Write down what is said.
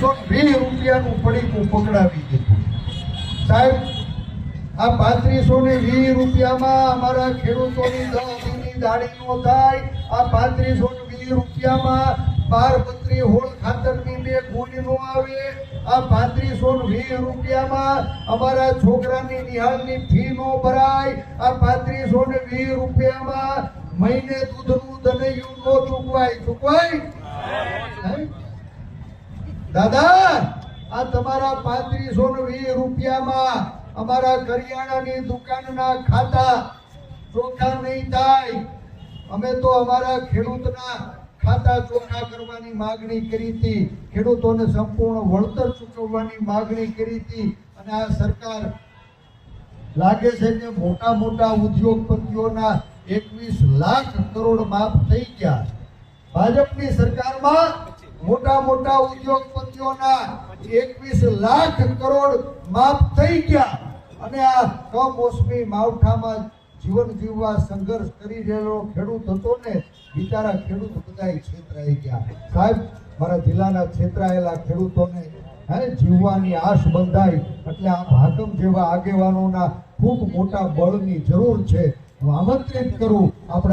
રૂપિયાનું પડીકું પકડાવી દીધું સાહેબ। આ 3520 રૂપિયામાં અમારા ખેડૂતોની 10 દિનની દાડી નો થાય। આ 3520 રૂપિયામાં 12 હોળ ખાતરની 2 ગોળી નો આવે। આ 3520 રૂપિયામાં અમારા છોકરાની નિહાળની ફી નો ભરાય। આ 3520 રૂપિયામાં મહિને દૂધનું દનૈયું નો ચૂકવાય દાદા। આ તમારા 3520 રૂપિયામાં અમારા કરિયાણાની દુકાનના ખાતા ચોખ્ખા નહીં થાય। અમે તો અમારા ખેડૂતના ખાતા ચોખ્ખા કરવાની માગણી કરી હતી, ખેડૂતોને સંપૂર્ણ વળતર ચૂકવવાની માગણી કરી હતી। અને આ સરકાર લાગે છે કે મોટા મોટા ઉદ્યોગપતિઓના 21 લાખ કરોડ માફ થઈ ગયા। ભાજપની સરકારમાં મોટા મોટા ઉદ્યોગપતિઓના 21 લાખ કરોડ માફ થઈ ગયા। અને આ કમોસમી માવઠામાં જીવન જીવવા સંઘર્ષ કરી રહેલો ખેડૂત હતો ને, બિચારા ખેડૂત બધાય છેતરાઈ ગયા સાહેબ। મારા જિલ્લાના છેતરાયેલા ખેડૂતોને જીવવાની આશ બંધાય એટલે આ ભાકમ જેવા આગેવાનોના ખૂબ મોટા બળની જરૂર છે। હું આમંત્રિત કરું આપણે